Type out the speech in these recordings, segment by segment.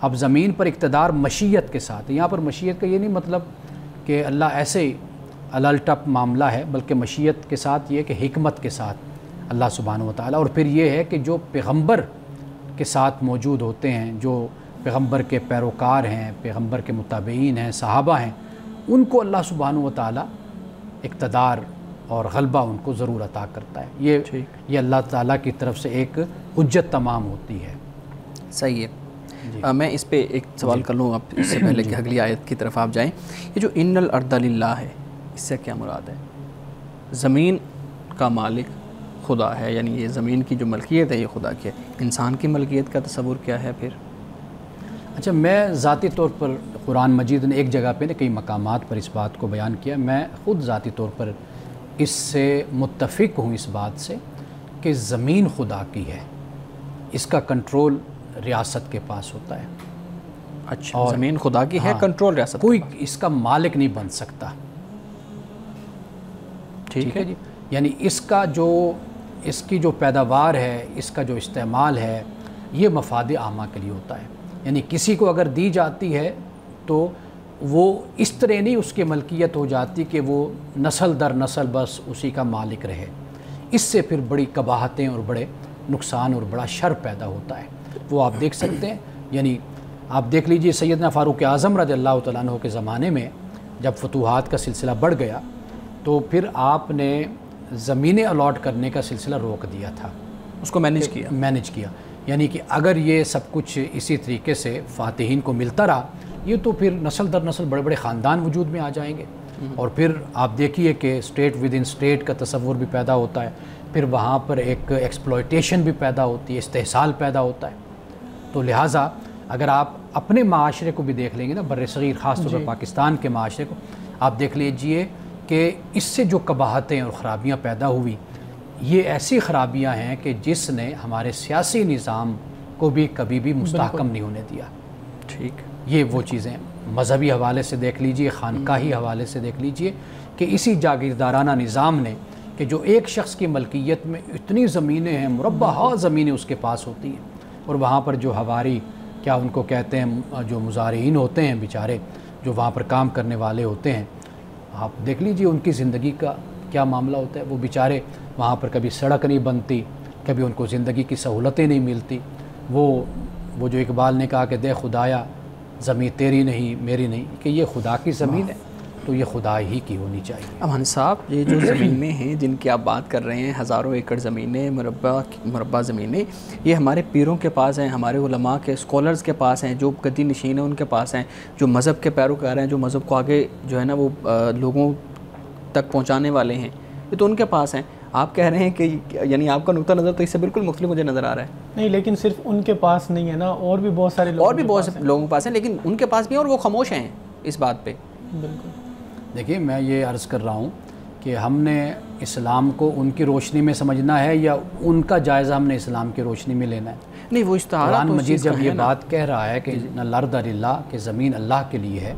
اب زمین پر اقتدار مشیت کے ساتھ، یہاں پر مشیت کا یہ نہیں مطلب کہ اللہ ایسے ہی الٹپ معاملہ ہے، بلکہ مشیت کے ساتھ یہ کہ حکمت کے ساتھ اللہ سبحانہ و تعالیٰ. اور پھر یہ ہے کہ جو پیغمبر کے ساتھ موجود ہوتے ہیں، جو پیغمبر کے پیروکار ہیں، پیغمبر کے متابعین ہیں، صحابہ ہیں، ان کو اللہ سبحانہ و تعالیٰ اقتدار اور غلبہ ان کو ضرور عطا کرتا ہے. یہ اللہ تعالیٰ کی طرف سے ایک حجت تمام ہوتی ہے. صحیح ہے. میں اس پہ ایک سوال کر لوں اب اس سے پہلے کہ اگلی آیت کی طرف آپ جائیں. یہ جو ان الارض للہ ہے، اس سے کیا مراد ہے؟ زمین کا مالک خدا ہے، یعنی یہ زمین کی جو ملکیت ہے یہ خدا کی ہے. انسان کی ملکیت کا تصور کیا ہے پھر؟ اچھا، میں ذاتی طور پر قرآن مجید نے ایک جگہ پہ کئی مقامات پر اس بات کو بیان کیا. میں خود ذاتی طور پر اس سے متفق ہوں اس بات سے کہ زمین خدا کی ہے، اس کا کنٹرول ریاست کے پاس ہوتا ہے. اچھا، زمین خدا کی ہے، کنٹرول ریاست، کوئی اس کا مالک نہیں بن سکتا. ٹھیک ہے جی. یعنی اس کی جو پیداوار ہے، اس کا جو استعمال ہے، یہ مفاد عامہ کے لیے ہوتا ہے. یعنی کسی کو اگر دی جاتی ہے تو وہ اس طرح نہیں اس کی ملکیت ہو جاتی کہ وہ نسل در نسل بس اسی کا مالک رہے. اس سے پھر بڑی قباحتیں اور بڑے نقصان اور بڑا شر پیدا ہوتا ہے. وہ آپ دیکھ سکتے ہیں. یعنی آپ دیکھ لیجئے سیدنا فاروق اعظم رضی اللہ تعالیٰ عنہ کے زمانے میں جب فتوحات کا سلسلہ بڑھ گیا تو پھر آپ نے زمینیں الاٹ کرنے کا سلسلہ روک دیا تھا، اس کو مینیج کیا. یعنی کہ اگر یہ سب کچھ اسی طریقے سے فاتحین کو ملتا رہا، یہ تو پھر نسل در نسل بڑے بڑے خاندان وجود میں آ جائیں گے. اور پھر آپ دیکھیے کہ اسٹیٹ ود ان اسٹیٹ کا تصور بھی پیدا ہوتا ہے. پھر وہاں پر ایک ایکسپلوئٹیشن بھی پیدا ہوتی ہے، استحصال پیدا ہوتا ہے. تو لہٰذا اگر آپ اپنے معاشرے کو بھی دیکھ لیں گے نا، بر صغیر خاص طور پر پاکستان کے معاشرے کو آپ دیکھ لیجئے کہ اس سے جو قباحتیں اور خرابیاں پیدا ہوئی، یہ ایسی خرابیاں ہیں کہ جس نے ہمارے سیاسی نظام کو بھی کبھی بھی مستحکم نہیں ہونے دیا. ٹھیک، یہ وہ چیزیں مذہبی حوالے سے دیکھ لیجئے، خانقاہی حوالے سے دیکھ لیجئے کہ اسی جاگیردارانہ نظام نے کہ جو ایک شخص کی ملکیت میں اتنی زمینیں ہیں، مربعات زمینیں اس کے پاس ہوتی ہیں، اور وہاں پر جو ہواری کیا ان کو کہتے ہیں، جو مزارعین ہوتے ہیں بیچارے، جو وہاں پر کام کرنے والے ہوتے ہیں، آپ دیکھ لیجئے ان کی زندگی کا کیا معاملہ ہوتا ہے. وہ بیچارے وہاں پر کبھی سڑک نہیں بنتی، کبھی ان کو زندگی کی سہولتیں نہیں ملتی. وہ جو اقبال نے کہا کہ دے خدایا زمین تیری نہیں میری نہیں، کہ یہ خدا کی زمین ہے تو یہ خدا ہی کی ہونی چاہیے. امان صاحب، یہ جو زمینیں ہیں جن کی آپ بات کر رہے ہیں، ہزاروں ایکڑ زمینیں، مربع زمینیں، یہ ہمارے پیروں کے پاس ہیں، ہمارے علماء کے اسکالرز کے پاس ہیں، جو گدی نشین ہیں ان کے پاس ہیں، جو مذہب کے پیروکار ہیں، جو مذہب کو آگے جو ہے نا وہ لوگوں تک پہنچانے والے ہیں، یہ تو ان کے پاس ہیں. آپ کہہ رہے ہیں کہ یعنی آپ کا نقطہ نظر تو اس سے بالکل مختلف مجھے نظر آ رہا ہے. نہیں، لیکن صرف ان کے پاس نہیں ہے نا، اور بھی بہت سارے لوگ، اور بھی بہت سے لوگوں کے پاس ہیں، لیکن ان کے پاس بھی ہیں اور وہ خاموش ہیں اس بات پہ. بالکل. دیکھیے، میں یہ عرض کر رہا ہوں کہ ہم نے اسلام کو ان کی روشنی میں سمجھنا ہے یا ان کا جائزہ ہم نے اسلام کی روشنی میں لینا ہے؟ نہیں، وہ استعارہ قرآن مجید جب یہ بات کہہ رہا ہے کہ الارض للہ، کہ زمین اللہ کے لیے ہے،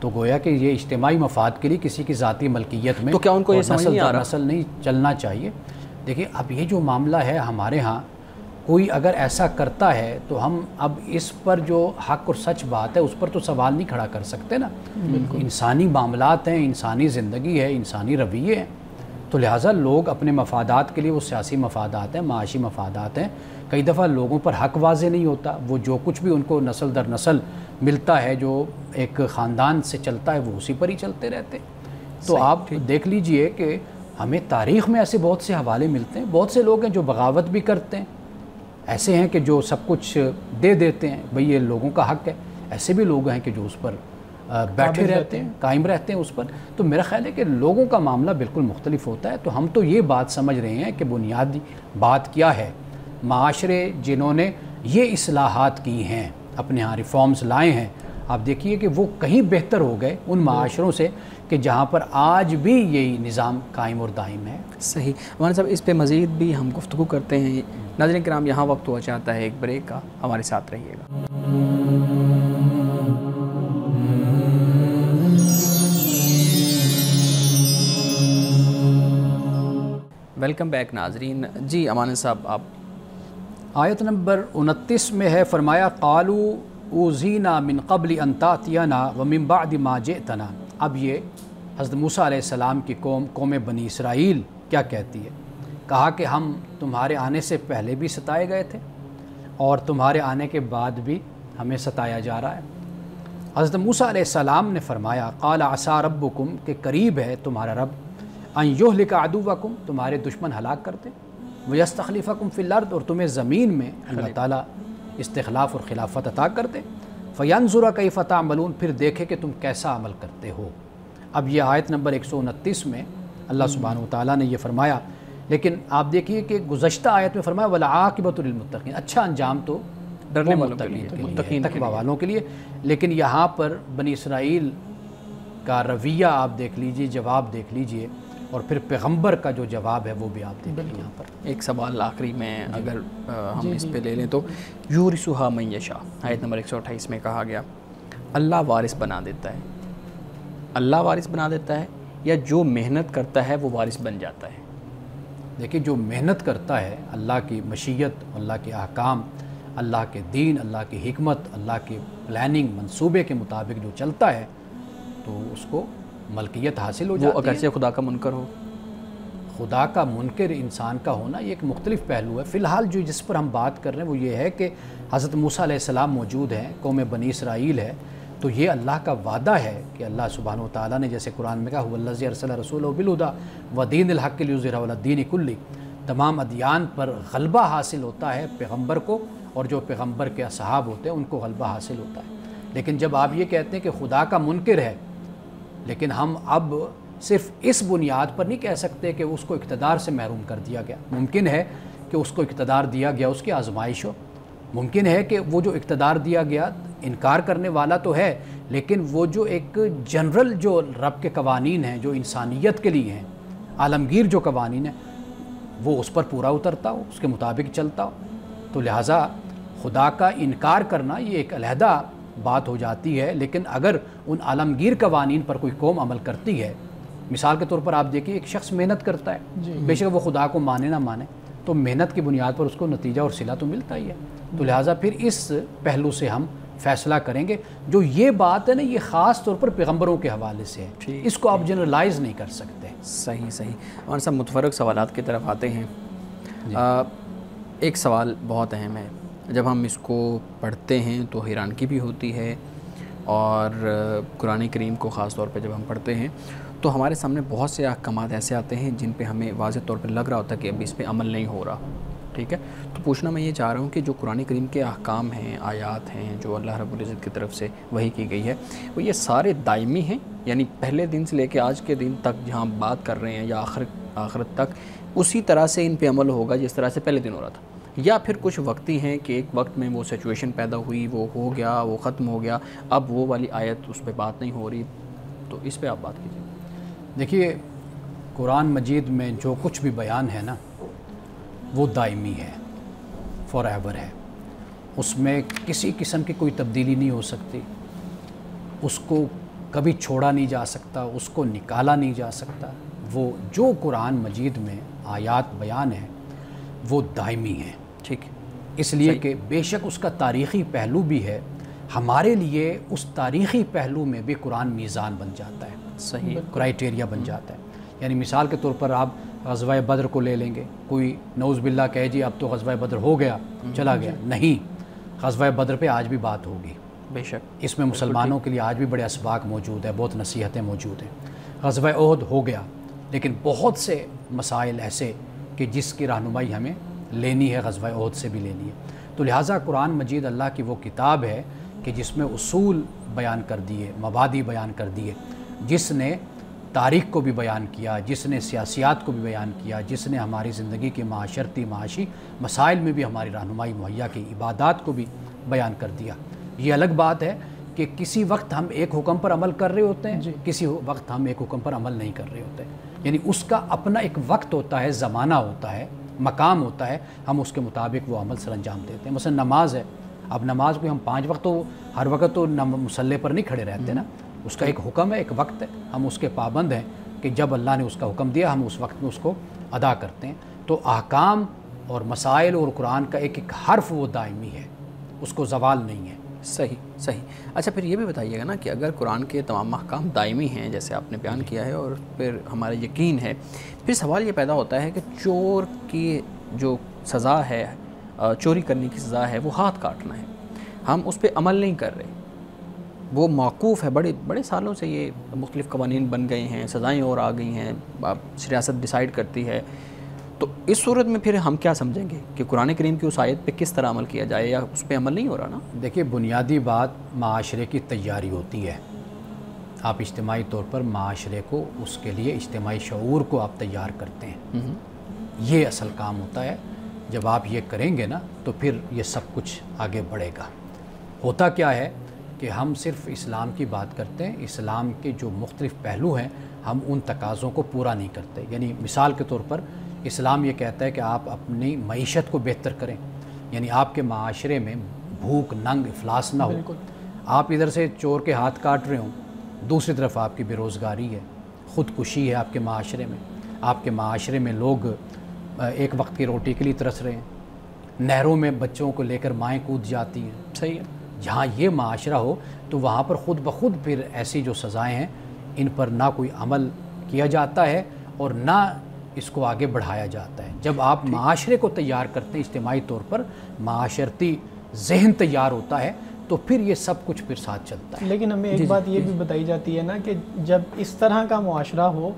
تو گویا کہ یہ اجتماعی مفاد کے لیے کسی کی ذاتی ملکیت میں تو کیا ان کو یہ سمجھ نہیں آ رہا؟ نسل نہیں چلنا چاہیے. دیکھیے، اب یہ جو معاملہ ہے ہمارے ہاں، کوئی اگر ایسا کرتا ہے تو ہم اب اس پر جو حق اور سچ بات ہے اس پر تو سوال نہیں کھڑا کر سکتے نا. انسانی معاملات ہیں، انسانی زندگی ہے، انسانی رویے ہیں. تو لہٰذا لوگ اپنے مفادات کے لیے، وہ سیاسی مفادات ہیں، معاشی مفادات ہیں، کئی دفعہ لوگوں پر حق واضح نہیں ہوتا. وہ جو کچھ بھی ان کو نسل در نسل ملتا ہے، جو ایک خاندان سے چلتا ہے، وہ اسی پر ہی چلتے رہتے. تو آپ دیکھ لیجئے کہ ہمیں تاریخ میں ایسے بہت سے حوالے ملتے ہیں. بہت سے لوگ ہیں جو بغاوت بھی کرتے ہیں، ایسے ہیں کہ جو سب کچھ دے دیتے ہیں، بھئی یہ لوگوں کا حق ہے. ایسے بھی لوگ ہیں کہ جو اس پر بیٹھے رہتے ہیں، قائم رہتے ہیں اس پر. تو میرا خیال ہے کہ لوگوں کا معاملہ بالکل مختلف ہوتا ہے. تو ہم تو یہ بات سمجھ رہے ہیں کہ بنیادی بات کیا ہے، معاشرے جنہوں نے یہ اصلاحات کی ہیں، اپنے ہاں ریفارمز لائے ہیں، آپ دیکھیے کہ وہ کہیں بہتر ہو گئے ان معاشروں سے کہ جہاں پر آج بھی یہی نظام قائم اور دائم ہے. صحیح. مولانا صاحب، اس پہ مزید بھی ہم گفتگو کرتے ہیں. ناظرین کرام، یہاں وقت ہوا چاہتا ہے ایک بریک کا، ہمارے ساتھ رہیے گا. ویلکم بیک ناظرین. جی امان صاحب، آپ آیت نمبر 29 میں ہے، فرمایا قالوا اوذینا من قبل ان تأتینا ومن بعد ما جئتنا. اب یہ حضرت موسیٰ علیہ السلام کی قوم بنی اسرائیل کیا کہتی ہے؟ کہا کہ ہم تمہارے آنے سے پہلے بھی ستائے گئے تھے اور تمہارے آنے کے بعد بھی ہمیں ستایا جا رہا ہے. حضرت موسیٰ علیہ السلام نے فرمایا قال عسیٰ ربکم کہ قریب ہے تمہارا رب ان یہلک عدوکم تمہارے دشمن ہلاک کرتے ویستخلفکم فی الارض اور تمہیں زمین میں اللہ تعالیٰ استخلاف اور خلافت عطا کرتے فینظر کیف تعملون پھر دیکھے کہ تم کیسا عمل کرتے ہو. اب یہ آیت نمبر 129 میں اللہ سبحانہ وتعالیٰ نے یہ فرمایا. لیکن آپ دیکھیے کہ گزشتہ آیت میں فرمایا والعاقبۃ للمتقین، اچھا انجام تو ڈرنے والوں کے لیے، تقویٰ والوں کے لیے. لیکن یہاں پر بنی اسرائیل کا رویہ آپ دیکھ لیجئے، جواب دیکھ لیجئے، اور پھر پیغمبر کا جو جواب ہے وہ بھی آپ دیکھ لیں. یہاں پر ایک سوال آخری میں اگر ہم اس پہ لے لیں تو یورثھا من یشاء آیت نمبر 128 میں کہا گیا اللہ وارث بنا دیتا ہے. اللہ وارث بنا دیتا ہے یا جو محنت کرتا ہے وہ وارث بن جاتا ہے؟ دیکھیے جو محنت کرتا ہے اللہ کی مشیت، اللہ کے احکام، اللہ کے دین، اللہ کی حکمت، اللہ کی پلاننگ منصوبے کے مطابق جو چلتا ہے تو اس کو ملکیت حاصل ہو جاتی ہے. وہ اگرچہ خدا کا منکر ہو، خدا کا منکر انسان کا ہونا یہ ایک مختلف پہلو ہے. فی الحال جو جس پر ہم بات کر رہے ہیں وہ یہ ہے کہ حضرت موسیٰ علیہ السلام موجود ہیں، قوم بنی اسرائیل ہے، تو یہ اللہ کا وعدہ ہے کہ اللہ سبحانہ وتعالیٰ نے جیسے قرآن میں کہا هو الذی ارسل رسولہ بالہدی ودین الحق لیظہرہ علی الدین کلہ، تمام ادیان پر غلبہ حاصل ہوتا ہے پیغمبر کو، اور جو پیغمبر کے اصحاب ہوتے ہیں ان کو غلبہ حاصل ہوتا ہے. لیکن جب آپ یہ کہتے ہیں کہ خدا کا منکر ہے، لیکن ہم اب صرف اس بنیاد پر نہیں کہہ سکتے کہ اس کو اقتدار سے محروم کر دیا گیا. ممکن ہے کہ اس کو اقتدار دیا گیا اس کی آزمائش ہو، ممکن ہے کہ وہ جو اقتدار دیا گیا انکار کرنے والا تو ہے، لیکن وہ جو ایک جنرل جو رب کے قوانین ہیں جو انسانیت کے لیے ہیں، عالمگیر جو قوانین ہیں، وہ اس پر پورا اترتا ہو، اس کے مطابق چلتا ہو. تو لہٰذا خدا کا انکار کرنا یہ ایک علیحدہ بات ہو جاتی ہے. لیکن اگر ان عالمگیر قوانین پر کوئی قوم عمل کرتی ہے، مثال کے طور پر آپ دیکھیے ایک شخص محنت کرتا ہے، بے شک وہ خدا کو مانے نہ مانے، تو محنت کی بنیاد پر اس کو نتیجہ اور صلہ تو ملتا ہی ہے. تو لہٰذا پھر اس پہلو سے ہم فیصلہ کریں گے. جو یہ بات ہے نا یہ خاص طور پر پیغمبروں کے حوالے سے ہے، اس کو آپ جنرلائز نہیں کر سکتے. صحیح. اور سب متفرق سوالات کی طرف آتے ہیں. ایک سوال بہت اہم ہے، جب ہم اس کو پڑھتے ہیں تو حیرانگی بھی ہوتی ہے، اور قرآن کریم کو خاص طور پہ جب ہم پڑھتے ہیں تو ہمارے سامنے بہت سے احکامات ایسے آتے ہیں جن پہ ہمیں واضح طور پہ لگ رہا ہوتا ہے کہ اب اس پہ عمل نہیں ہو رہا. ٹھیک ہے، تو پوچھنا میں یہ چاہ رہا ہوں کہ جو قرآن کریم کے احکام ہیں، آیات ہیں جو اللہ رب العزت کی طرف سے وحی کی گئی ہے، وہ یہ سارے دائمی ہیں؟ یعنی پہلے دن سے لے کے آج کے دن تک جہاں بات کر رہے ہیں یا آخرت تک اسی طرح سے ان پہ عمل ہوگا جس طرح سے پہلے دن ہو رہا تھا، یا پھر کچھ وقتی ہیں کہ ایک وقت میں وہ سچویشن پیدا ہوئی، وہ ہو گیا، وہ ختم ہو گیا، اب وہ والی آیت اس پہ بات نہیں ہو رہی؟ تو اس پہ آپ بات کیجیے. دیکھیے قرآن مجید میں جو کچھ بھی بیان ہے نا وہ دائمی ہے، فار ایور ہے. اس میں کسی قسم کی کوئی تبدیلی نہیں ہو سکتی، اس کو کبھی چھوڑا نہیں جا سکتا، اس کو نکالا نہیں جا سکتا. وہ جو قرآن مجید میں آیات بیان ہیں وہ دائمی ہیں. ٹھیک، اس لیے کہ بے شک اس کا تاریخی پہلو بھی ہے، ہمارے لیے اس تاریخی پہلو میں بھی قرآن میزان بن جاتا ہے، صحیح کرائیٹیریا بن جاتا ہے. یعنی مثال کے طور پر آپ غزوہ بدر کو لے لیں گے، کوئی نعوذ باللہ کہے جی اب تو غزوہ بدر ہو گیا چلا گیا، نہیں، غزوہ بدر پہ آج بھی بات ہوگی. بے شک اس میں مسلمانوں کے لیے آج بھی بڑے اسباق موجود ہیں، بہت نصیحتیں موجود ہیں. غزوہ احد ہو گیا، لیکن بہت سے مسائل ایسے کہ جس کی رہنمائی ہمیں لینی ہے، غزوہ احد سے بھی لینی ہے. تو لہٰذا قرآن مجید اللہ کی وہ کتاب ہے کہ جس میں اصول بیان کر دیے، مبادی بیان کر دیے، جس نے تاریخ کو بھی بیان کیا، جس نے سیاسیات کو بھی بیان کیا، جس نے ہماری زندگی کے معاشرتی معاشی مسائل میں بھی ہماری رہنمائی مہیا کی، عبادات کو بھی بیان کر دیا. یہ الگ بات ہے کہ کسی وقت ہم ایک حکم پر عمل کر رہے ہوتے ہیں، کسی وقت ہم ایک حکم پر عمل نہیں کر رہے ہوتے. یعنی اس کا اپنا ایک وقت ہوتا ہے، زمانہ ہوتا ہے، مقام ہوتا ہے، ہم اس کے مطابق وہ عمل سر انجام دیتے ہیں. مثلا نماز ہے، اب نماز کو ہم 5 وقت تو ہر وقت تو مصلی پر نہیں کھڑے رہتے نا، اس کا ایک حکم ہے، ایک وقت ہے، ہم اس کے پابند ہیں کہ جب اللہ نے اس کا حکم دیا ہم اس وقت میں اس کو ادا کرتے ہیں. تو احکام اور مسائل اور قرآن کا ایک ایک حرف وہ دائمی ہے، اس کو زوال نہیں ہے. صحیح صحیح. اچھا پھر یہ بھی بتائیے گا نا کہ اگر قرآن کے تمام احکام دائمی ہیں جیسے آپ نے بیان کیا ہے اور پھر ہمارا یقین ہے، پھر سوال یہ پیدا ہوتا ہے کہ چور کی جو سزا ہے، چوری کرنے کی سزا ہے، وہ ہاتھ کاٹنا ہے. ہم اس پہ عمل نہیں کر رہے، وہ موقوف ہے. بڑے بڑے سالوں سے یہ مختلف قوانین بن گئے ہیں، سزائیں اور آ گئی ہیں، ریاست ڈیسائیڈ کرتی ہے. تو اس صورت میں پھر ہم کیا سمجھیں گے کہ قرآن کریم کی اس آیت پہ کس طرح عمل کیا جائے، یا اس پہ عمل نہیں ہو رہا نا؟ دیکھیے بنیادی بات معاشرے کی تیاری ہوتی ہے. آپ اجتماعی طور پر معاشرے کو، اس کے لیے اجتماعی شعور کو آپ تیار کرتے ہیں. یہ اصل کام ہوتا ہے. جب آپ یہ کریں گے نا تو پھر یہ سب کچھ آگے بڑھے گا. ہوتا کیا ہے کہ ہم صرف اسلام کی بات کرتے ہیں، اسلام کے جو مختلف پہلو ہیں ہم ان تقاضوں کو پورا نہیں کرتے. یعنی مثال کے طور پر اسلام یہ کہتا ہے کہ آپ اپنی معیشت کو بہتر کریں، یعنی آپ کے معاشرے میں بھوک ننگ افلاس نہ ہو. آپ ادھر سے چور کے ہاتھ کاٹ رہے ہوں، دوسری طرف آپ کی بے روزگاری ہے، خودکشی ہے آپ کے معاشرے میں. آپ کے معاشرے میں لوگ ایک وقت کی روٹی کے لیے ترس رہے ہیں، نہروں میں بچوں کو لے کر مائیں کود جاتی ہیں. صحیح ہے. جہاں یہ معاشرہ ہو تو وہاں پر خود بخود پھر ایسی جو سزائیں ہیں ان پر نہ کوئی عمل کیا جاتا ہے اور نہ اس کو آگے بڑھایا جاتا ہے. جب آپ معاشرے کو تیار کرتے ہیں، اجتماعی طور پر معاشرتی ذہن تیار ہوتا ہے تو پھر یہ سب کچھ پھر ساتھ چلتا ہے. لیکن ہمیں ایک بات یہ بھی بتائی جاتی ہے نا کہ جب اس طرح کا معاشرہ ہو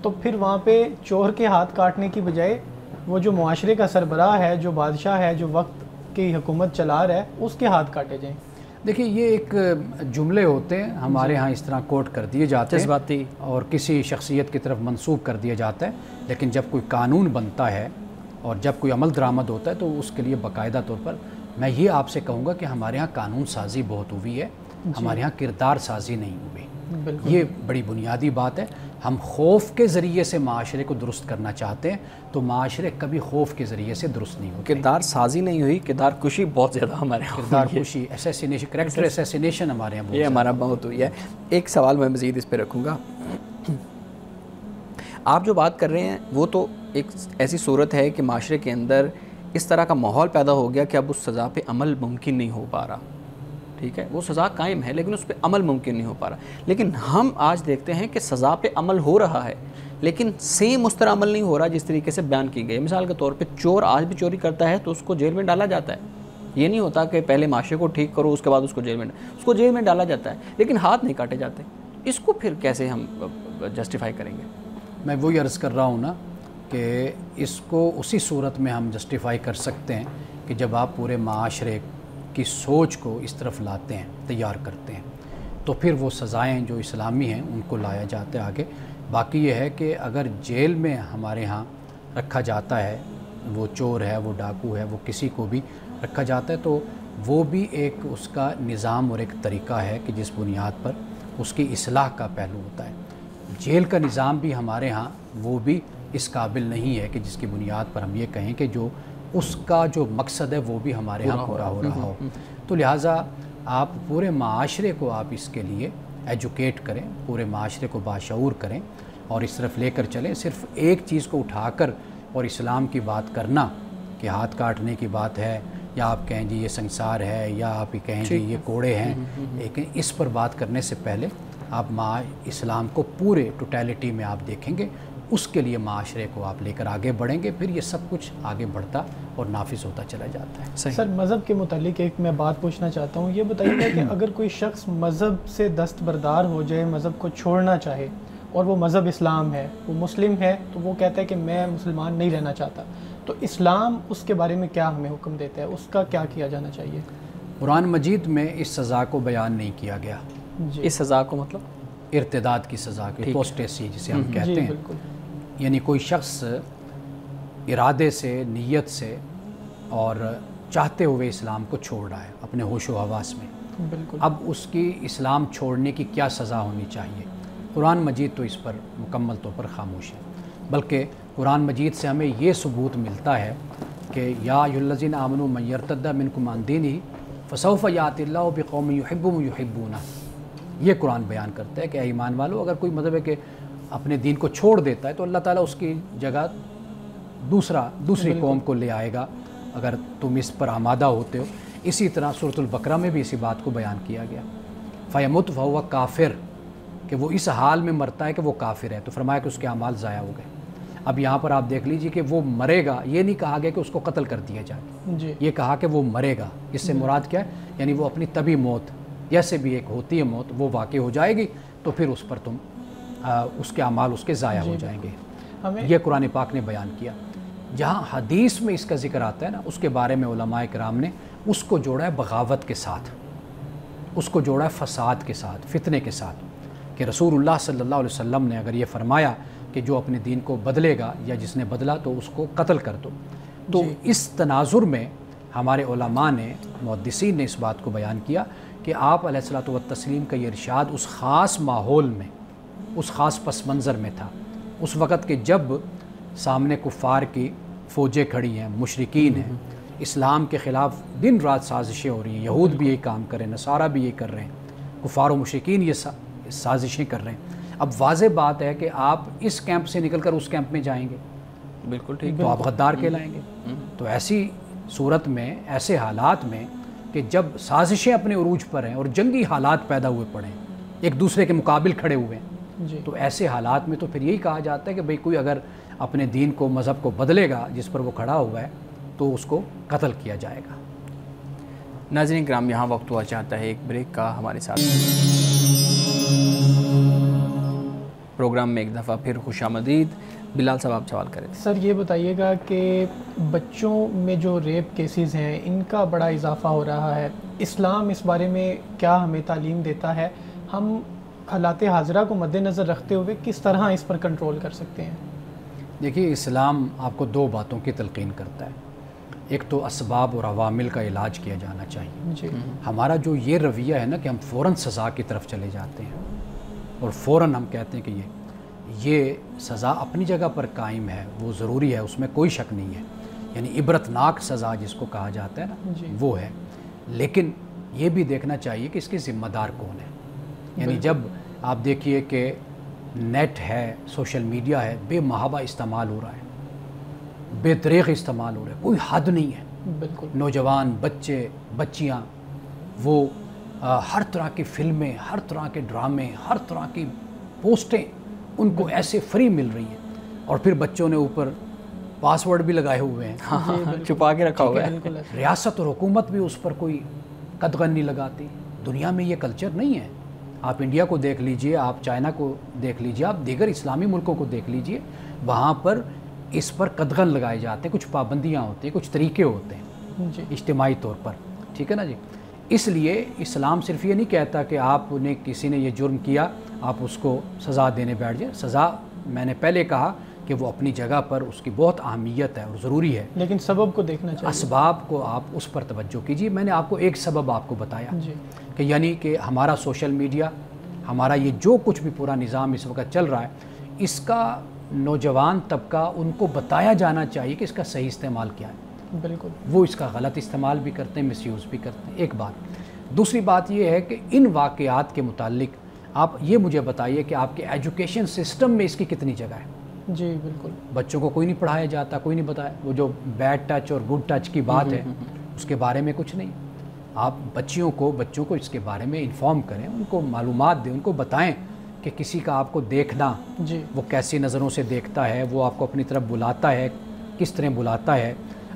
تو پھر وہاں پہ چور کے ہاتھ کاٹنے کی بجائے وہ جو معاشرے کا سربراہ ہے، جو بادشاہ ہے، جو وقت کی حکومت چلا رہا ہے، اس کے ہاتھ کاٹے جائیں. دیکھیے یہ ایک جملے ہوتے ہیں ہمارے ہاں اس طرح کوٹ کر دیے جاتے ہیں جذباتی اور کسی شخصیت کی طرف منسوب کر دیا جاتا ہے. لیکن جب کوئی قانون بنتا ہے اور جب کوئی عمل درآمد ہوتا ہے تو اس کے لیے باقاعدہ طور پر میں یہ آپ سے کہوں گا کہ ہمارے ہاں قانون سازی بہت ہوئی ہے، ہمارے ہاں کردار سازی نہیں ہوئی. یہ بڑی بنیادی بات ہے. ہم خوف کے ذریعے سے معاشرے کو درست کرنا چاہتے ہیں تو معاشرے کبھی خوف کے ذریعے سے درست نہیں ہوتے. کردار سازی نہیں ہوئی، کردار کشی بہت زیادہ ہمارے یہاں. کردار کشی، ایسیسینیشن، کریکٹر ایسیسینیشن ہمارے یہاں یہ ہمارا بہت ہوئی ہے. ایک سوال میں مزید اس پہ رکھوں گا. آپ جو بات کر رہے ہیں وہ تو ایک ایسی صورت ہے کہ معاشرے کے اندر اس طرح کا ماحول پیدا ہو گیا کہ اب اس سزا پہ عمل ممکن نہیں ہو پا رہا. ٹھیک ہے، وہ سزا قائم ہے لیکن اس پہ عمل ممکن نہیں ہو پا رہا. لیکن ہم آج دیکھتے ہیں کہ سزا پہ عمل ہو رہا ہے لیکن سیم اس طرح عمل نہیں ہو رہا جس طریقے سے بیان کی گئی. مثال کے طور پہ چور آج بھی چوری کرتا ہے تو اس کو جیل میں ڈالا جاتا ہے. یہ نہیں ہوتا کہ پہلے معاشرے کو ٹھیک کرو اس کے بعد اس کو جیل میں ڈالا جاتا ہے لیکن ہاتھ نہیں کاٹے جاتے. اس کو پھر کیسے ہم جسٹیفائی کریں گے؟ میں وہی عرض کر رہا ہوں نا کہ اس کو اسی صورت میں ہم جسٹیفائی کر سکتے ہیں کہ جب آپ پورے معاشرے کی سوچ کو اس طرف لاتے ہیں، تیار کرتے ہیں، تو پھر وہ سزائیں جو اسلامی ہیں ان کو لایا جاتا ہے آگے. باقی یہ ہے کہ اگر جیل میں ہمارے ہاں رکھا جاتا ہے، وہ چور ہے، وہ ڈاکو ہے، وہ کسی کو بھی رکھا جاتا ہے تو وہ بھی ایک اس کا نظام اور ایک طریقہ ہے کہ جس بنیاد پر اس کی اصلاح کا پہلو ہوتا ہے. جیل کا نظام بھی ہمارے ہاں وہ بھی اس قابل نہیں ہے کہ جس کی بنیاد پر ہم یہ کہیں کہ جو اس کا جو مقصد ہے وہ بھی ہمارے ہاں پورا ہو رہا ہو. تو لہٰذا آپ پورے معاشرے کو آپ اس کے لیے ایجوکیٹ کریں، پورے معاشرے کو باشعور کریں اور اس طرف لے کر چلیں. صرف ایک چیز کو اٹھا کر اور اسلام کی بات کرنا کہ ہاتھ کاٹنے کی بات ہے یا آپ کہیں جی یہ سنسار ہے یا آپ کہیں جی یہ کوڑے ہیں، لیکن اس پر بات کرنے سے پہلے آپ اسلام کو پورے ٹوٹیلٹی میں آپ دیکھیں گے، اس کے لیے معاشرے کو آپ لے کر آگے بڑھیں گے، پھر یہ سب کچھ آگے بڑھتا اور نافذ ہوتا چلا جاتا ہے. سر مذہب کے متعلق ایک میں بات پوچھنا چاہتا ہوں. یہ بتائیے گا کہ اگر کوئی شخص مذہب سے دستبردار ہو جائے، مذہب کو چھوڑنا چاہے اور وہ مذہب اسلام ہے، وہ مسلم ہے تو وہ کہتا ہے کہ میں مسلمان نہیں رہنا چاہتا، تو اسلام اس کے بارے میں کیا ہمیں حکم دیتا ہے، اس کا کیا کیا جانا چاہیے؟ قرآن مجید میں اس سزا کو بیان نہیں کیا گیا. اس سزا کو مطلب ارتداد کی سزا کی، اپوسٹیسی جسے ہم کہتے ہیں. بالکل. یعنی کوئی شخص ارادے سے، نیت سے اور چاہتے ہوئے اسلام کو چھوڑ رہا ہے اپنے ہوش و حواس میں. بالکل. اب اس کی اسلام چھوڑنے کی کیا سزا ہونی چاہیے؟ قرآن مجید تو اس پر مکمل طور پر خاموش ہے، بلکہ قرآن مجید سے ہمیں یہ ثبوت ملتا ہے کہ یا ایھا الذین آمنوا من یرتد منکم عن دینہ فسوف یأتی اللہ بقوم یحبهم یحبونہ. یہ قرآن بیان کرتا ہے کہ اے ایمان والو، اگر کوئی مطلب ہے کہ اپنے دین کو چھوڑ دیتا ہے تو اللہ تعالیٰ اس کی جگہ دوسری قوم کو لے آئے گا اگر تم اس پر آمادہ ہوتے ہو. اسی طرح سورۃ البقرہ میں بھی اسی بات کو بیان کیا گیا، فیمت وہو کافر، کہ وہ اس حال میں مرتا ہے کہ وہ کافر ہے، تو فرمایا کہ اس کے اعمال ضائع ہو گئے۔ اب یہاں پر آپ دیکھ لیجئے کہ وہ مرے گا، یہ نہیں کہا گیا کہ اس کو قتل کر دیا جائے، جی یہ کہا کہ وہ مرے گا۔ اس سے مراد کیا ہے؟ یعنی وہ اپنی طبی موت، جیسے بھی ایک ہوتی ہے موت، وہ واقع ہو جائے گی، تو پھر اس پر تم اس کے اعمال اس کے ضائع ہو جائیں گے۔ یہ قرآن پاک نے بیان کیا۔ جہاں حدیث میں اس کا ذکر آتا ہے نا، اس کے بارے میں علماء کرام نے اس کو جوڑا ہے بغاوت کے ساتھ، اس کو جوڑا ہے فساد کے ساتھ، فتنے کے ساتھ، کہ رسول اللہ صلی اللہ علیہ وسلم نے اگر یہ فرمایا کہ جو اپنے دین کو بدلے گا یا جس نے بدلا تو اس کو قتل کر دو، تو اس تناظر میں ہمارے علماء نے، محدثین نے اس بات کو بیان کیا کہ آپ علیہ الصلوۃ والتسلیم کا یہ ارشاد اس خاص ماحول میں، اس خاص پس منظر میں تھا، اس وقت کہ جب سامنے کفار کی فوجیں کھڑی ہیں، مشرکین ہیں، اسلام کے خلاف دن رات سازشیں ہو رہی ہیں، یہود بھی یہی کام کر رہے ہیں، نصارہ بھی یہی کر رہے ہیں، کفار و مشرکین یہ سازشیں کر رہے ہیں۔ اب واضح بات ہے کہ آپ اس کیمپ سے نکل کر اس کیمپ میں جائیں گے، بالکل ٹھیک، تو آپ غدار کہلائیں گے۔ تو ایسی صورت میں، ایسے حالات میں کہ جب سازشیں اپنے عروج پر ہیں اور جنگی حالات پیدا ہوئے پڑے ہیں، ایک دوسرے کے مقابل کھڑے ہوئے ہیں، تو ایسے حالات میں تو پھر یہی کہا جاتا ہے کہ بھئی کوئی اگر اپنے دین کو، مذہب کو بدلے گا جس پر وہ کھڑا ہوا ہے، تو اس کو قتل کیا جائے گا۔ ناظرین کرام، یہاں وقت ہوا چاہتا ہے ایک بریک کا۔ ہمارے ساتھ پروگرام میں ایک دفعہ پھر خوش آمدید۔ بلال صاحب آپ سوال کریں۔ سر یہ بتائیے گا کہ بچوں میں جو ریپ کیسز ہیں ان کا بڑا اضافہ ہو رہا ہے، اسلام اس بارے میں کیا ہمیں تعلیم دیتا ہے؟ ہم حالات حاضرہ کو مد نظر رکھتے ہوئے کس طرح اس پر کنٹرول کر سکتے ہیں؟ دیکھیے، اسلام آپ کو دو باتوں کی تلقین کرتا ہے، ایک تو اسباب اور عوامل کا علاج کیا جانا چاہیے۔ جی، ہمارا جو یہ رویہ ہے نا کہ ہم فوراً سزا کی طرف چلے جاتے ہیں اور فوراً ہم کہتے ہیں کہ یہ سزا اپنی جگہ پر قائم ہے، وہ ضروری ہے، اس میں کوئی شک نہیں ہے، یعنی عبرتناک سزا جس کو کہا جاتا ہے نا، وہ ہے۔ لیکن یہ بھی دیکھنا چاہیے کہ اس کے ذمہ دار کون ہے۔ یعنی جب آپ دیکھیے کہ نیٹ ہے، سوشل میڈیا ہے، بے محابہ استعمال ہو رہا ہے، بے دریغ استعمال ہو رہا ہے، کوئی حد نہیں ہے۔ بالکل، نوجوان، بچے، بچیاں، وہ ہر طرح کی فلمیں، ہر طرح کے ڈرامے، ہر طرح کی پوسٹیں ان کو ایسے فری مل رہی ہیں، اور پھر بچوں نے اوپر پاس ورڈ بھی لگائے ہوئے ہیں، چھپا کے رکھا ہوا ہے۔ ریاست اور حکومت بھی اس پر کوئی قدغن نہیں لگاتی۔ دنیا میں یہ کلچر نہیں ہے۔ آپ انڈیا کو دیکھ لیجئے، آپ چائنا کو دیکھ لیجئے، آپ دیگر اسلامی ملکوں کو دیکھ لیجئے، وہاں پر اس پر قدغن لگائے جاتے ہیں، کچھ پابندیاں ہوتی ہیں، کچھ طریقے ہوتے ہیں اجتماعی طور پر، ٹھیک ہے نا جی۔ اس لیے اسلام صرف یہ نہیں کہتا کہ آپ نے کسی نے یہ جرم کیا آپ اس کو سزا دینے بیٹھ جائیں۔ سزا، میں نے پہلے کہا کہ وہ اپنی جگہ پر اس کی بہت اہمیت ہے اور ضروری ہے، لیکن سبب کو دیکھنا چاہیے، اسباب کو آپ اس پر توجہ کیجیے۔ میں نے آپ کو ایک سبب آپ کو بتایا کہ یعنی کہ ہمارا سوشل میڈیا، ہمارا یہ جو کچھ بھی پورا نظام اس وقت چل رہا ہے، اس کا نوجوان طبقہ، ان کو بتایا جانا چاہیے کہ اس کا صحیح استعمال کیا ہے۔ بالکل، وہ اس کا غلط استعمال بھی کرتے ہیں، مس یوز بھی کرتے ہیں، ایک بات۔ دوسری بات یہ ہے کہ ان واقعات کے متعلق آپ یہ مجھے بتائیے کہ آپ کے ایجوکیشن سسٹم میں اس کی کتنی جگہ ہے؟ جی بالکل، بچوں کو کوئی نہیں پڑھایا جاتا، کوئی نہیں بتایا۔ وہ جو بیڈ ٹچ اور گڈ ٹچ کی بات ہے، اس کے بارے میں کچھ نہیں۔ آپ بچوں کو اس کے بارے میں انفارم کریں، ان کو معلومات دیں، ان کو بتائیں کہ کسی کا آپ کو دیکھنا، وہ کیسی نظروں سے دیکھتا ہے، وہ آپ کو اپنی طرف بلاتا ہے، کس طرح بلاتا ہے،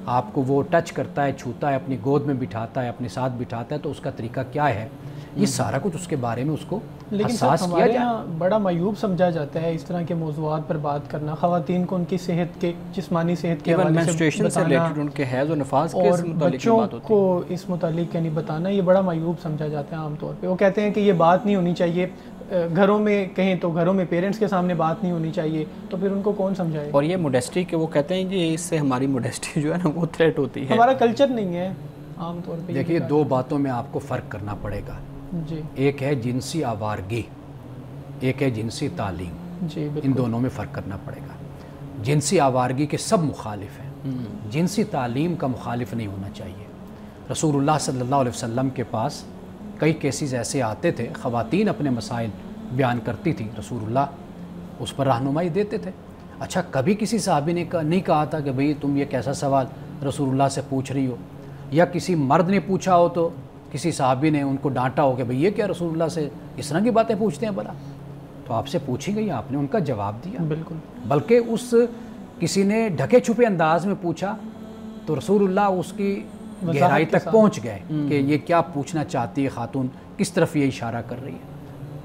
آپ کو وہ ٹچ کرتا ہے، چھوتا ہے، اپنی گود میں بٹھاتا ہے، اپنے ساتھ بٹھاتا ہے، تو اس کا طریقہ کیا ہے، یہ سارا کچھ اس کے بارے میں اس کو حساس کیا جائے۔ بڑا معیوب سمجھا جاتا ہے اس طرح کے موضوعات پر بات کرنا، خواتین کو ان کی صحت کے، جسمانی صحت کے حوالے سے بتانا، ان کے حیض و نفاس کے اور متعلق بچوں بات ہوتی کو اس متعلق یعنی بتانا، یہ بڑا معیوب سمجھا جاتا ہے عام طور پہ۔ وہ کہتے ہیں کہ یہ بات نہیں ہونی چاہیے، گھروں میں کہیں تو گھروں میں پیرنٹس کے سامنے بات نہیں ہونی چاہیے، تو پھر ان کو کون سمجھائے؟ اور یہ موڈیسٹی کہ وہ کہتے ہیں کہ اس سے ہماری موڈیسٹی جو ہے نا وہ تھریٹ ہوتی ہے، ہمارا کلچر نہیں ہے عام طور پہ۔ دیکھیے، دو باتوں میں آپ کو فرق کرنا پڑے گا، جی، ایک ہے جنسی آوارگی، ایک ہے جنسی تعلیم۔ جی بالکل، ان دونوں میں فرق کرنا پڑے گا۔ جنسی آوارگی کے سب مخالف ہیں، جنسی تعلیم کا مخالف نہیں ہونا چاہیے۔ رسول اللہ صلی اللہ علیہ وسلم کے پاس کئی کیسز ایسے آتے تھے، خواتین اپنے مسائل بیان کرتی تھی، رسول اللہ اس پر رہنمائی دیتے تھے۔ اچھا، کبھی کسی صحابی نے نہیں کہا تھا کہ بھئی تم یہ کیسا سوال رسول اللہ سے پوچھ رہی ہو؟ یا کسی مرد نے پوچھا ہو تو کسی صحابی نے ان کو ڈانٹا ہو کہ بھئی یہ کیا رسول اللہ سے اس طرح کی باتیں پوچھتے ہیں بھلا، تو آپ سے پوچھی گئی، آپ نے ان کا جواب دیا. بالکل. بلکہ اس کسی نے ڈھکے چھپے انداز میں پوچھا تو رسول اللہ اس کی گہرائی تک پہنچ گئے کہ یہ کیا پوچھنا چاہتی ہے خاتون، کس طرف یہ اشارہ کر رہی ہے.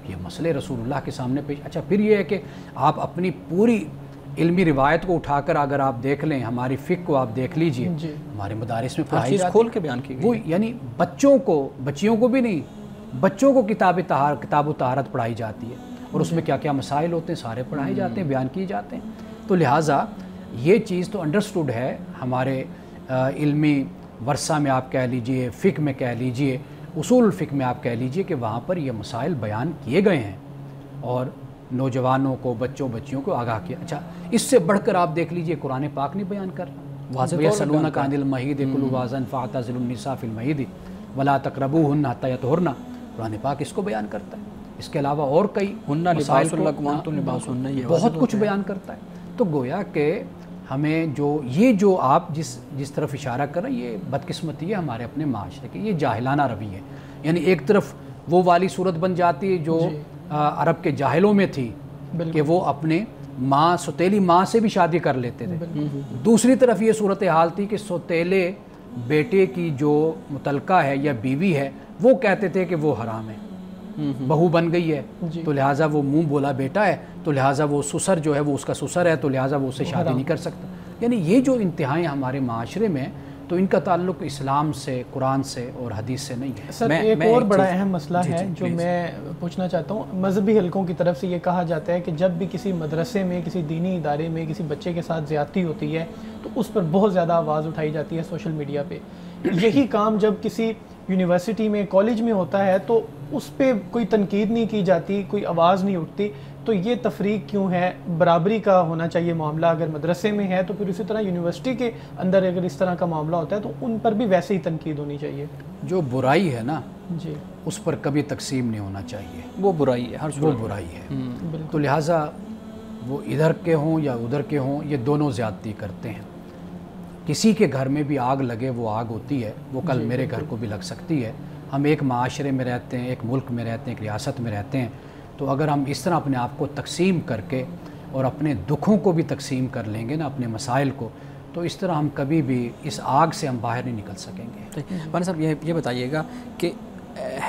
یہ مسئلے رسول اللہ کے سامنے پیش. اچھا پھر یہ ہے کہ آپ اپنی پوری علمی روایت کو اٹھا کر اگر آپ دیکھ لیں، ہماری فقہ کو آپ دیکھ لیجئے، ہمارے مدارس میں پڑھائی جاتی ہے، کھول کے بیان کی گئی، وہ یعنی بچیوں کو بھی نہیں، بچوں کو کتاب و طہارت پڑھائی جاتی ہے، اور اس میں کیا کیا مسائل ہوتے ہیں سارے پڑھائے جاتے ہیں، بیان کیے جاتے ہیں. تو لہٰذا یہ چیز تو انڈرسٹوڈ ہے ہمارے علمی ورثہ میں، آپ کہہ لیجئے فقہ میں کہہ لیجئے، اصول الفقہ میں آپ کہہ لیجئے کہ وہاں پر یہ مسائل بیان کیے گئے ہیں اور نوجوانوں کو، بچیوں کو آگاہ کیا. اچھا اس سے بڑھ کر آپ دیکھ لیجئے قرآن پاک نہیں بیان کر رہا. وَيَسْأَلُونَكَ عَنِ الْمَحِيضِ قُلْ هُوَ أَذًى فَاعْتَزِلُوا النِّسَاءَ فِي الْمَحِيضِ وَلَا تَقْرَبُوهُنَّ حَتَّىٰ يَطْهُرْنَ. قرآن پاک اس کو بیان کرتا ہے. اس کے علاوہ اور کئی مسائل کو بہت کچھ بیان کرتا ہے. تو گویا کہ ہمیں جو آپ جس طرف اشارہ کر رہے ہیں، یہ بدقسمتی ہے ہمارے اپنے معاشرے کی، یہ جاہلانہ روی ہے. یعنی ایک طرف وہ والی صورت بن جاتی ہے جو عرب کے جاہلوں میں تھی کہ وہ اپنے سوتیلی ماں سے بھی شادی کر لیتے تھے. دوسری طرف یہ صورتحال تھی کہ سوتیلے بیٹے کی جو متعلقہ ہے یا بیوی ہے وہ کہتے تھے کہ وہ حرام ہے، بہو بن گئی ہے تو لہٰذا وہ منہ بولا بیٹا ہے، تو لہٰذا وہ سسر جو ہے وہ اس کا سسر ہے، تو لہٰذا وہ اس سے شادی نہیں کر سکتا. یعنی یہ جو انتہائیں ہمارے معاشرے میں، تو ان کا تعلق اسلام سے، قرآن سے اور حدیث سے نہیں ہے. سر ایک اور بڑا اہم مسئلہ ہے جو میں پوچھنا چاہتا ہوں. مذہبی حلقوں کی طرف سے یہ کہا جاتا ہے کہ جب بھی کسی مدرسے میں، کسی دینی ادارے میں کسی بچے کے ساتھ زیادتی ہوتی ہے تو اس پر بہت زیادہ آواز اٹھائی جاتی ہے سوشل میڈیا پہ. یہی کام جب کسی یونیورسٹی میں، کالج میں ہوتا ہے تو اس پہ کوئی تنقید نہیں کی جاتی، کوئی آواز نہیں اٹھتی. تو یہ تفریق کیوں ہے؟ برابری کا ہونا چاہیے معاملہ. اگر مدرسے میں ہے تو پھر اسی طرح یونیورسٹی کے اندر اگر اس طرح کا معاملہ ہوتا ہے تو ان پر بھی ویسے ہی تنقید ہونی چاہیے. جو برائی ہے نا جی، اس پر کبھی تقسیم نہیں ہونا چاہیے. وہ برائی ہے، وہ برائی ہے. تو لہٰذا وہ ادھر کے ہوں یا ادھر کے ہوں، یہ دونوں زیادتی کرتے ہیں. کسی کے گھر میں بھی آگ لگے وہ آگ ہوتی ہے، وہ کل میرے گھر کو بھی لگ سکتی ہے. ہم ایک معاشرے میں رہتے ہیں، ایک ملک میں رہتے ہیں، ایک ریاست میں رہتے ہیں. تو اگر ہم اس طرح اپنے آپ کو تقسیم کر کے اور اپنے دکھوں کو بھی تقسیم کر لیں گے نا، اپنے مسائل کو، تو اس طرح ہم کبھی بھی اس آگ سے ہم باہر نہیں نکل سکیں گے. مولانا صاحب یہ بتائیے گا کہ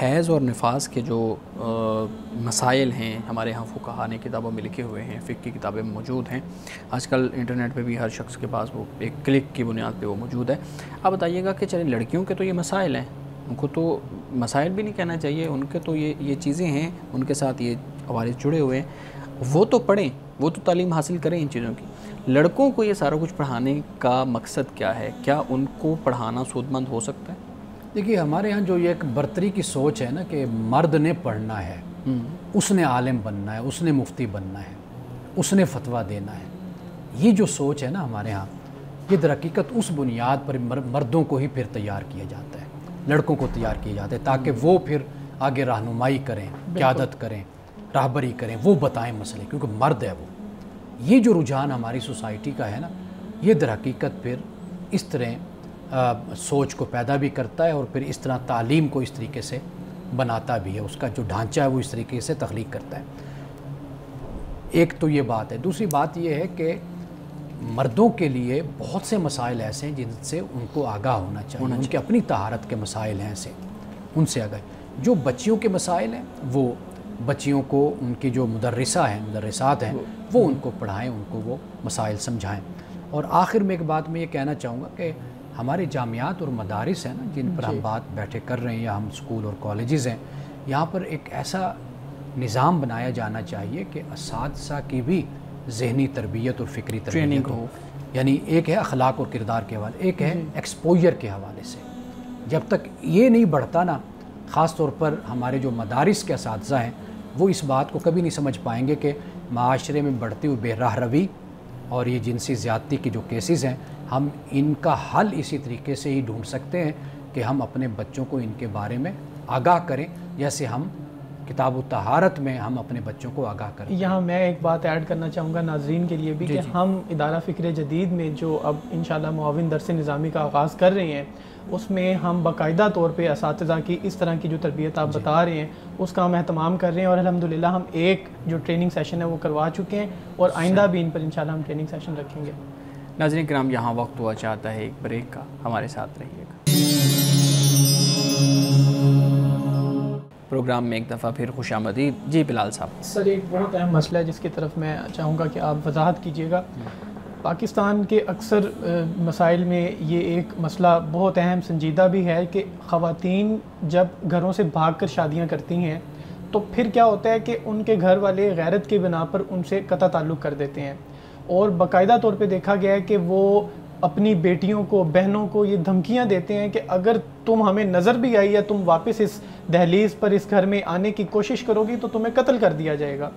حیض اور نفاس کے جو مسائل ہیں ہمارے یہاں فقہا نے کتابوں میں لکھے ہوئے ہیں، فقہ کی کتابیں موجود ہیں، آج کل انٹرنیٹ پہ بھی ہر شخص کے پاس وہ ایک کلک کی بنیاد پہ وہ موجود ہے. آپ بتائیے گا کہ چلیں لڑکیوں کے تو یہ مسائل ہیں، ان کو تو مسائل بھی نہیں کہنا چاہیے، ان کے تو یہ چیزیں ہیں، ان کے ساتھ یہ عوارض جڑے ہوئے ہیں، وہ تو پڑھیں، وہ تو تعلیم حاصل کریں ان چیزوں کی. لڑکوں کو یہ سارا کچھ پڑھانے کا مقصد کیا ہے؟ کیا ان کو پڑھانا سود مند ہو سکتا ہے؟ دیکھیے ہمارے ہاں جو یہ ایک برتری کی سوچ ہے نا کہ مرد نے پڑھنا ہے، اس نے عالم بننا ہے، اس نے مفتی بننا ہے، اس نے فتویٰ دینا ہے، یہ جو سوچ ہے نا ہمارے ہاں، یہ در حقیقت اس بنیاد پر مردوں کو ہی پھر تیار کیا جاتا ہے، لڑکوں کو تیار کیا جاتا ہے تاکہ وہ پھر آگے رہنمائی کریں، قیادت کریں، راہبری کریں، وہ بتائیں مسئلے، کیونکہ مرد ہے وہ. یہ جو رجحان ہماری سوسائٹی کا ہے نا، یہ در حقیقت پھر اس طرح سوچ کو پیدا بھی کرتا ہے اور پھر اس طرح تعلیم کو اس طریقے سے بناتا بھی ہے، اس کا جو ڈھانچہ ہے وہ اس طریقے سے تخلیق کرتا ہے. ایک تو یہ بات ہے. دوسری بات یہ ہے کہ مردوں کے لیے بہت سے مسائل ایسے ہیں جن سے ان کو آگاہ ہونا چاہیے، ان کے اپنی طہارت کے مسائل ہیں ایسے، ان سے آگاہ. جو بچیوں کے مسائل ہیں وہ بچیوں کو ان کی جو مدرسات ہیں وہ ان کو پڑھائیں، ان کو وہ مسائل سمجھائیں. اور آخر میں ایک بات میں یہ کہنا چاہوں گا کہ ہمارے جامعات اور مدارس ہیں نا جن پر ہم بات بیٹھے کر رہے ہیں، یا ہم اسکول اور کالجز ہیں، یہاں پر ایک ایسا نظام بنایا جانا چاہیے کہ اساتذہ کی بھی ذہنی تربیت اور فکری تربیت ہو. یعنی ایک ہے اخلاق اور کردار کے حوالے، ایک ہے ایکسپوجر کے حوالے سے. جب تک یہ نہیں بڑھتا نا، خاص طور پر ہمارے جو مدارس کے اساتذہ ہیں وہ اس بات کو کبھی نہیں سمجھ پائیں گے کہ معاشرے میں بڑھتی ہوئی بے راہ روی اور یہ جنسی زیادتی کے جو کیسز ہیں، ہم ان کا حل اسی طریقے سے ہی ڈھونڈ سکتے ہیں کہ ہم اپنے بچوں کو ان کے بارے میں آگاہ کریں، جیسے ہم کتاب و طہارت میں ہم اپنے بچوں کو آگاہ کریں. یہاں میں ایک بات ایڈ کرنا چاہوں گا ناظرین کے لیے بھی کہ ہم ادارہ فکر جدید میں جو اب انشاءاللہ معاون درس نظامی کا آغاز کر رہے ہیں اس میں ہم باقاعدہ طور پہ اساتذہ کی اس طرح کی جو تربیت آپ بتا رہے ہیں اس کا ہم اہتمام کر رہے ہیں، اور الحمدللہ ہم ایک جو ٹریننگ سیشن ہے وہ کروا چکے ہیں اور آئندہ بھی ان پر انشاءاللہ ہم ٹریننگ سیشن رکھیں گے. ناظرین کرام یہاں وقت ہوا چاہتا ہے ایک بریک کا، ہمارے ساتھ رہیے گا. پروگرام میں ایک دفعہ پھر خوش آمدید. جی بلال صاحب. سر ایک بہت اہم مسئلہ ہے جس کی طرف میں چاہوں گا کہ آپ وضاحت کیجیے گا. پاکستان کے اکثر مسائل میں یہ ایک مسئلہ بہت اہم سنجیدہ بھی ہے کہ خواتین جب گھروں سے بھاگ کر شادیاں کرتی ہیں تو پھر کیا ہوتا ہے کہ ان کے گھر والے غیرت کی بنا پر ان سے قطع تعلق کر دیتے ہیں، اور باقاعدہ طور پہ دیکھا گیا ہے کہ وہ اپنی بیٹیوں کو، بہنوں کو یہ دھمکیاں دیتے ہیں کہ اگر تم ہمیں نظر بھی آئی یا تم واپس اس دہلیز پر اس گھر میں آنے کی کوشش کرو گی تو تمہیں قتل کر دیا جائے گا.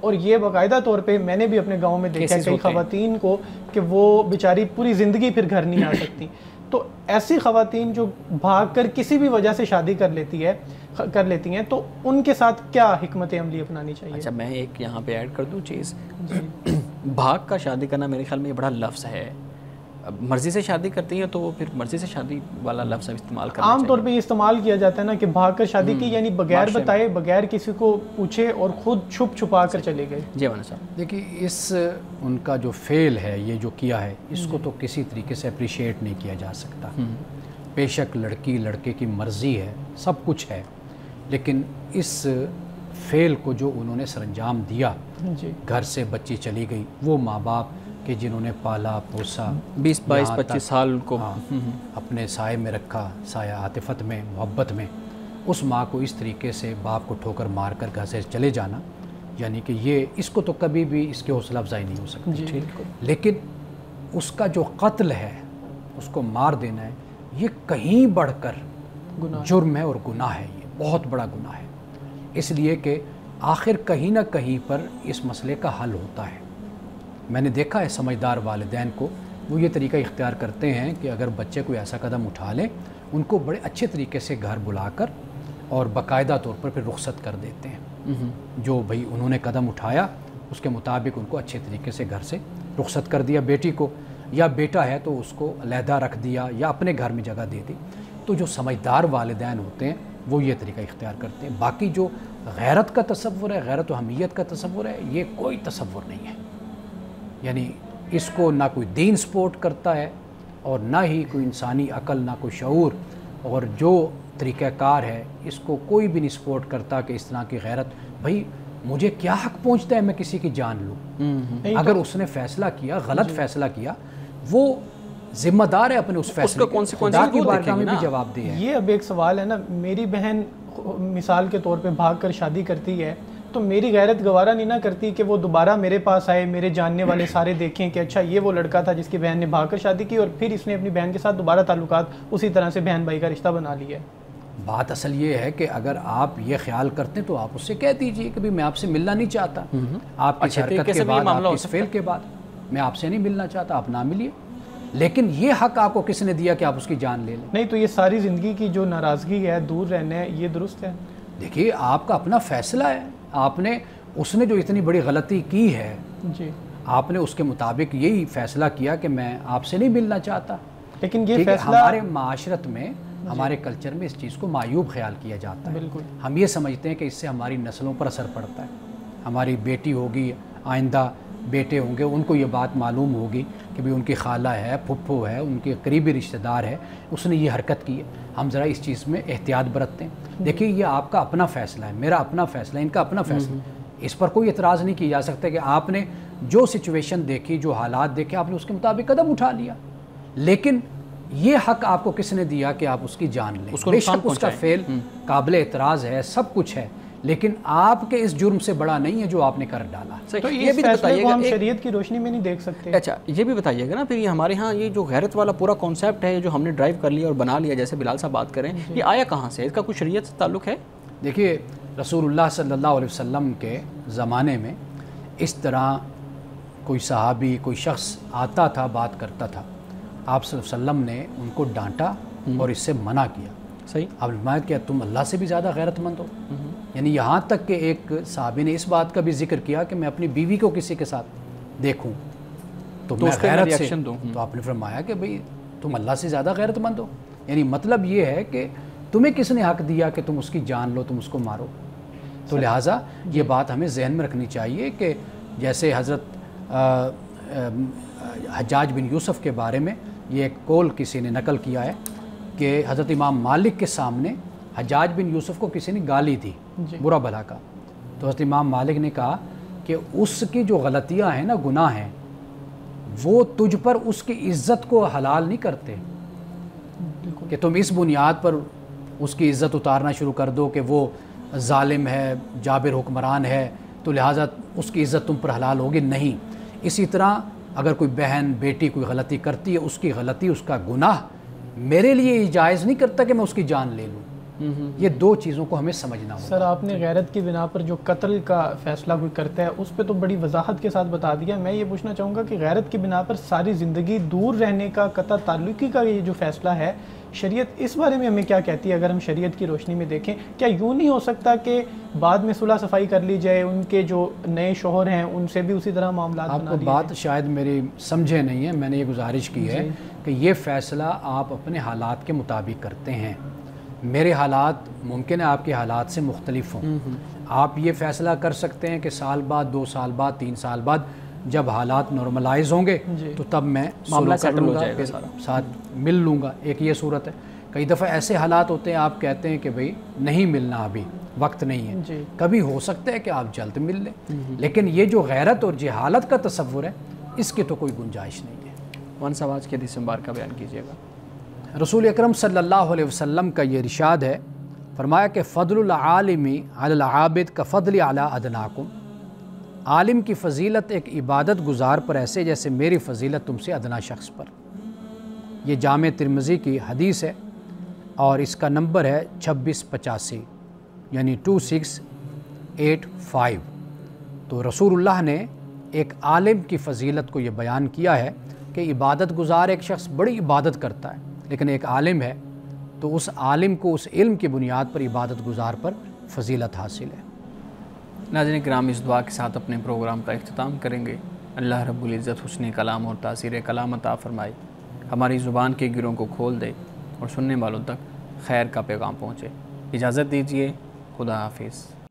اور یہ باقاعدہ طور پہ میں نے بھی اپنے گاؤں میں دیکھا ہے کئی خواتین کو کہ وہ بیچاری پوری زندگی پھر گھر نہیں آ سکتی. تو ایسی خواتین جو بھاگ کر کسی بھی وجہ سے شادی کر لیتی ہیں تو ان کے ساتھ کیا حکمت عملی اپنانی چاہیے؟ اچھا میں ایک یہاں پہ ایڈ کر دوں چیز. بھاگ کا شادی کرنا میرے خیال میں یہ بڑا لفظ ہے. مرضی سے شادی کرتی ہیں تو وہ پھر مرضی سے شادی والا لفظ استعمال کرنا عام طور پہ یہ استعمال کیا جاتا ہے نا کہ بھاگ کر شادی کی، یعنی بغیر بتائے، بغیر کسی کو پوچھے اور خود چھپ چھپا کر چلے گئے. جی وانا صاحب. دیکھیے ان کا جو فعل ہے، یہ جو کیا ہے، اس کو تو کسی طریقے سے اپریشیٹ نہیں کیا جا سکتا. بے شک لڑکی لڑکے کی مرضی ہے، سب کچھ ہے، لیکن اس فعل کو جو انہوں نے سر انجام دیا، گھر سے بچی چلی گئی، وہ ماں باپ کہ جنہوں نے پالا پوسا 20 22 25 سال کو اپنے سائے میں رکھا، سایہ عاطفت میں، محبت میں، اس ماں کو اس طریقے سے باپ کو ٹھوکر مار کر گھر سے چلے جانا، یعنی کہ یہ اس کو تو کبھی بھی اس کی حوصلہ افزائی نہیں ہو سکتی. لیکن اس کا جو قتل ہے، اس کو مار دینا ہے، یہ کہیں بڑھ کر جرم ہے اور گناہ ہے. یہ بہت بڑا گناہ ہے، اس لیے کہ آخر کہیں نہ کہیں پر اس مسئلے کا حل ہوتا ہے. میں نے دیکھا ہے سمجھدار والدین کو، وہ یہ طریقہ اختیار کرتے ہیں کہ اگر بچے کوئی ایسا قدم اٹھا لیں، ان کو بڑے اچھے طریقے سے گھر بلا کر اور باقاعدہ طور پر پھر رخصت کر دیتے ہیں. جو بھئی انہوں نے قدم اٹھایا اس کے مطابق ان کو اچھے طریقے سے گھر سے رخصت کر دیا. بیٹی کو یا بیٹا ہے تو اس کو علیحدہ رکھ دیا یا اپنے گھر میں جگہ دے دی. تو جو سمجھدار والدین ہوتے ہیں وہ یہ طریقہ اختیار کرتے ہیں. باقی جو غیرت کا تصور ہے، غیرت و حمیت کا تصور ہے، یہ کوئی تصور نہیں ہے. یعنی اس کو نہ کوئی دین سپورٹ کرتا ہے اور نہ ہی کوئی انسانی عقل، نہ کوئی شعور، اور جو طریقہ کار ہے اس کو کوئی بھی نہیں سپورٹ کرتا کہ اس طرح کی غیرت. بھائی مجھے کیا حق پہنچتا ہے میں کسی کی جان لوں؟ اگر اس نے فیصلہ کیا، غلط فیصلہ کیا، وہ ذمہ دار ہے اپنے اس فیصلے کا، خدا کی بارگاہ میں بھی جواب دہ ہے. یہ اب ایک سوال ہے نا، میری بہن مثال کے طور پہ بھاگ کر شادی کرتی ہے تو میری غیرت گوارا نہیں نہ کرتی کہ وہ دوبارہ میرے پاس آئے، میرے جاننے والے سارے دیکھیں کہ اچھا یہ وہ لڑکا تھا جس کی بہن نے بھاگ کر شادی کی اور پھر اس نے اپنی بہن کے ساتھ دوبارہ تعلقات اسی طرح سے بہن بھائی کا رشتہ بنا لیا ہے. بات اصل یہ ہے کہ اگر آپ یہ خیال کرتے ہیں تو آپ اس سے کہہ دیجئے کہ میں آپ سے ملنا نہیں چاہتا، آپ کی حرکت کے بعد، آپ کی اس فعل کے بعد میں آپ سے نہیں ملنا چاہتا، آپ نہ ملیے. لیکن یہ حق آپ کو کس نے دیا کہ آپ اس کی جان لے لیں؟ نہیں تو یہ ساری زندگی کی جو ناراضگی ہے، دور رہنا ہے، یہ درست ہے؟ دیکھیے آپ کا اپنا فیصلہ ہے. آپ نے، اس نے جو اتنی بڑی غلطی کی ہے، جی آپ نے اس کے مطابق یہی فیصلہ کیا کہ میں آپ سے نہیں ملنا چاہتا. لیکن یہ فیصلہ ہمارے معاشرت میں، ہمارے کلچر میں اس چیز کو معیوب خیال کیا جاتا ہے. بالکل. ہم یہ سمجھتے ہیں کہ اس سے ہماری نسلوں پر اثر پڑتا ہے. ہماری بیٹی ہوگی، آئندہ بیٹے ہوں گے، ان کو یہ بات معلوم ہوگی کہ بھی ان کی خالہ ہے، پھپھو ہے، ان کے قریبی رشتہ دار ہے، اس نے یہ حرکت کی ہے. ہم ذرا اس چیز میں احتیاط برتتے ہیں. دیکھیے یہ آپ کا اپنا فیصلہ ہے، میرا اپنا فیصلہ ہے، ان کا اپنا فیصلہ. اس پر کوئی اعتراض نہیں کیا جا سکتا کہ آپ نے جو سچویشن دیکھی، جو حالات دیکھے، آپ نے اس کے مطابق قدم اٹھا لیا. لیکن یہ حق آپ کو کس نے دیا کہ آپ اس کی جان لیں؟ بے شک اس کا فعل قابل اعتراض ہے، سب کچھ ہے، لیکن آپ کے اس جرم سے بڑا نہیں ہے جو آپ نے کر ڈالا. تو یہ بھی بتائیے گا، ہم شریعت کی روشنی میں نہیں دیکھ سکتے. اچھا یہ بھی بتائیے گا نا پھر یہ ہمارے ہاں یہ جو غیرت والا پورا کانسیپٹ ہے جو ہم نے ڈرائیو کر لیا اور بنا لیا، جیسے بلال صاحب بات کریں، یہ آیا کہاں سے؟ اس کا کوئی شریعت سے تعلق ہے؟ دیکھیے رسول اللہ صلی اللہ علیہ وسلم کے زمانے میں اس طرح کوئی صحابی، کوئی شخص آتا تھا، بات کرتا تھا، آپ صلی اللہ علیہ وسلم نے ان کو ڈانٹا اور اس سے منع کیا. صحیح. آپ نے فرمایا کہ تم اللہ سے بھی زیادہ غیرت مند ہو. یعنی یہاں تک کہ ایک صحابی نے اس بات کا بھی ذکر کیا کہ میں اپنی بیوی کو کسی کے ساتھ دیکھوں تو میں غیرت سے دوں. تو آپ نے فرمایا کہ بھئی تم اللہ سے زیادہ غیرت مند ہو. یعنی مطلب یہ ہے کہ تمہیں کس نے حق دیا کہ تم اس کی جان لو، تم اس کو مارو. تو لہٰذا یہ بات ہمیں ذہن میں رکھنی چاہیے کہ جیسے حضرت حجاج بن یوسف کے بارے میں یہ ایک قول کسی نے نقل کیا ہے کہ حضرت امام مالک کے سامنے حجاج بن یوسف کو کسی نے گالی دی برا بھلا کا. تو حضرت امام مالک نے کہا کہ اس کی جو غلطیاں ہیں نا، گناہ ہیں، وہ تجھ پر اس کی عزت کو حلال نہیں کرتے کہ تم اس بنیاد پر اس کی عزت اتارنا شروع کر دو کہ وہ ظالم ہے، جابر حکمران ہے، تو لہٰذا اس کی عزت تم پر حلال ہوگی. نہیں. اسی طرح اگر کوئی بہن بیٹی کوئی غلطی کرتی ہے، اس کی غلطی، اس کا گناہ میرے لیے یہ جائز نہیں کرتا کہ میں اس کی جان لے لوں. یہ دو چیزوں کو ہمیں سمجھنا ہوگا. سر آپ نے غیرت کی بنا پر جو قتل کا فیصلہ کوئی کرتا ہے اس پہ تو بڑی وضاحت کے ساتھ بتا دیا. میں یہ پوچھنا چاہوں گا کہ غیرت کی بنا پر ساری زندگی دور رہنے کا، قطع تعلقی کا یہ جو فیصلہ ہے، شریعت اس بارے میں ہمیں کیا کہتی ہے؟ اگر ہم شریعت کی روشنی میں دیکھیں، کیا یوں نہیں ہو سکتا کہ بعد میں صلح صفائی کر لی جائے، ان کے جو نئے شوہر ہیں ان سے بھی اسی طرح معاملات بنا لیے جائیں؟ آپ کو بات شاید میری سمجھے نہیں ہے، میں نے یہ گزارش کی ہے کہ یہ فیصلہ آپ اپنے حالات کے مطابق کرتے ہیں. میرے حالات ممکن ہے آپ کے حالات سے مختلف ہوں. آپ یہ فیصلہ کر سکتے ہیں کہ سال بعد، 2 سال بعد، 3 سال بعد جب حالات نارملائز ہوں گے تو تب میں معاملہ سیٹل ہو جائے گا، ساتھ مل لوں گا. ایک یہ صورت ہے. کئی دفعہ ایسے حالات ہوتے ہیں آپ کہتے ہیں کہ بھئی نہیں ملنا، ابھی وقت نہیں ہے. کبھی ہو سکتا ہے کہ آپ جلد مل لیں، لیکن یہ جو غیرت اور جہالت کا تصور ہے اس کی تو کوئی گنجائش نہیں ہے. ون صاحب آج کے حدیث مبارکہ بیان کیجیے گا. رسول اکرم صلی اللہ علیہ وسلم کا یہ ارشاد ہے، فرمایا کہ فضل العالم علی العابد کا فضل علی ادناکم. عالم کی فضیلت ایک عبادت گزار پر ایسے جیسے میری فضیلت تم سے ادنا شخص پر. یہ جامع ترمذی کی حدیث ہے اور اس کا نمبر ہے 2685 یعنی 2685. تو رسول اللہ نے ایک عالم کی فضیلت کو یہ بیان کیا ہے کہ عبادت گزار ایک شخص بڑی عبادت کرتا ہے لیکن ایک عالم ہے تو اس عالم کو اس علم کی بنیاد پر عبادت گزار پر فضیلت حاصل ہے. ناظرین کرام، اس دعا کے ساتھ اپنے پروگرام کا اختتام کریں گے. اللہ رب العزت حسن کلام اور تاثیر کلام عطا فرمائے، ہماری زبان کے گروں کو کھول دے اور سننے والوں تک خیر کا پیغام پہنچے. اجازت دیجیے. خدا حافظ.